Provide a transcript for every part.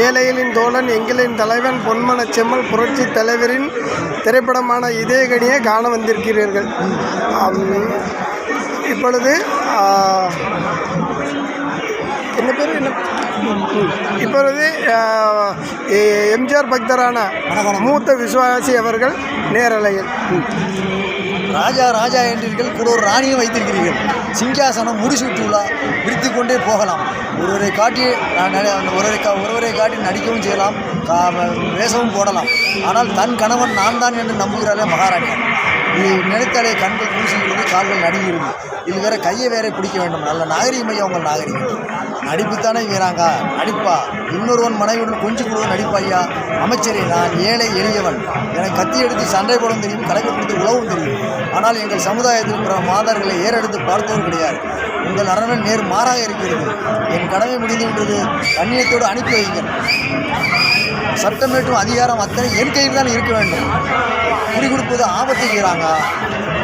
ஏழைகளின் தோழன், எங்களின் தலைவன், பொன்மனச் செம்மல் புரட்சி தலைவரின் திரைப்படமான இதயக்கனியை காண வந்திருக்கிறீர்கள். இப்பொழுது என்ன பேர் என்ன இப்பொழுது எம்ஜிஆர் பக்தரான மூத்த விசுவாசி அவர்கள் நேரலையில் ராஜா ராஜா என்றீர்கள், கூட ஒரு ராணியும் வைத்திருக்கிறீர்கள். சிங்காசனம் முடிசூட்டுள்ளா விரித்து கொண்டே போகலாம். ஒருவரை காட்டி ஒருவரை காட்டி நடிக்கவும் செய்யலாம், வேஷமும் போடலாம். ஆனால் தன் கணவன் நான் தான் என்று நம்புகிறாரே மகாராணி. இது நினைத்தாலே கண்கள் பூசுகிறது, கால்கள் நடுங்கிறது. இது வேற கையை வேற பிடிக்க வேண்டும். நல்ல நாகரிகமையா உங்கள் நாகரிகம். நடிப்புத்தானே வீராங்க நடிப்பா. இன்னொருவன் மனைவியுடன் கொஞ்சம் கூட நடிப்பாய்யா. அமைச்சரே, நான் ஏழை எளியவன். எனக்கு கத்தி எடுத்து சண்டை போடவும் தெரியும், கலைப்பு கொடுத்து உழவும் தெரியும். ஆனால் எங்கள் சமுதாயத்தில் பிற மாதர்களை ஏறெடுத்து பார்த்தவர் கிடையாது. உங்கள் அரணன் நேர் மாறாக இருக்கிறது. என் கடமை முடிந்து விட்டது. கண்ணியத்தோடு அனுப்பி வைங்கள். சட்டமேற்றும் அதிகாரம் அத்தனை என் கையில் தான் இருக்க வேண்டும். குடி கொடுப்பது ஆபத்துக்கிறாங்க.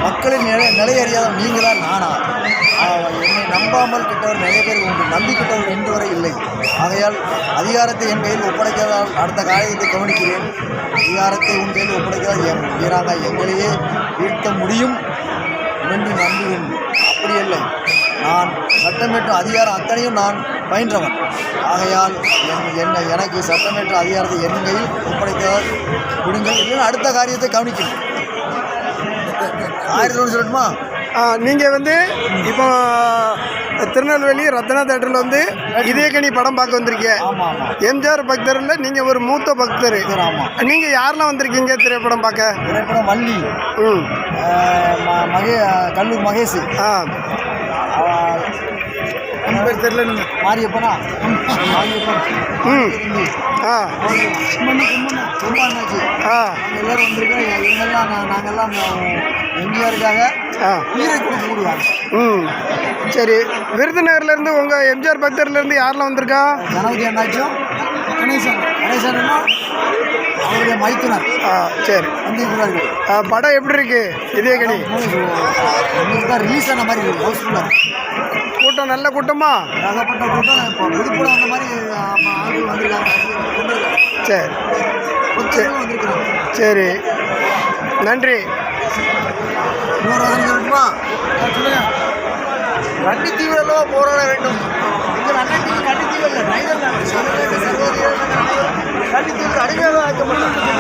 மக்களின் நிலை அறியாத நீங்களா நானா? என்னை நம்பாமல் கிட்டவர் நிறைய பேர் உண்டு, நம்பிக்கிட்டவர் இன்று வரை இல்லை. ஆகையால் அதிகாரத்தை என் கையில் ஒப்படைக்காதால் அடுத்த காரியத்தை கவனிக்கிறேன். அதிகாரத்தை உன் கையில் ஒப்படைக்காத வீராங்க எங்களையே வீழ்த்த முடியும் என்று நம்புகிறேன். அப்படி இல்லை, நான் சட்டமேற்றும் அதிகாரம் அத்தனையும் நான் பயின்றவன். ஆகையால் எனக்கு சட்டமேற்ற அதிகாரத்தை என் கையில் ஒப்படைக்காத விடுங்கள், இல்லைன்னா அடுத்த காரியத்தை கவனிக்கிறேன். 1000 சொல்லட்டுமா? நீங்கள் இப்போ திருநெல்வேலி ரத்னா தேட்டரில் இதயக்கனி படம் பார்க்க வந்திருக்கீங்க. எம்ஜிஆர் பக்தரில் நீங்கள் ஒரு மூத்த பக்தர். நீங்கள் யாரெல்லாம் வந்திருக்கீங்க திரைப்படம் பார்க்க? திரைப்படம் வள்ளி, கல்லூர் மகேஷ், பேர் தெரியல, மாரியப்பனா, எல்லாரும் வந்திருக்கோம். இவங்கெல்லாம் நாங்கள்லாம் எம்ஜிஆருக்காக உயிரை கொடுக்க முடியாது. சரி, விருதுநகர்லேருந்து உங்கள் எம்ஜிஆர் பக்தர்லேருந்து யாரெல்லாம் வந்திருக்கா? கணபதி அண்ணாச்சும் கணேசன் அவருடைய மைத்துனர். சரி, வந்திருக்கிறார்கள். படம் எப்படி இருக்கு இதயக்கனி? தான் ரிலீஸ் ஆன மாதிரி இருக்கு. ஹவுஸ்ஃபுல்லாக கூட்டம், நல்ல கூட்டமா? ஏகப்பட்ட கூட்டம். இப்போ விழுப்புரம் அந்த மாதிரி ஆட்கள் வந்திருக்காங்க. சரி சரி, நன்றி. இன்னொரு சொல்லட்டுமா? சொல்லுங்க. கன்னித்தீவிரலோ போராட வேண்டும். எங்கள் அண்ணன் கன்னித்தீவில் இல்லை, கன்னித்தீவில் அடிமையாக ஆக்கப்பட்டது.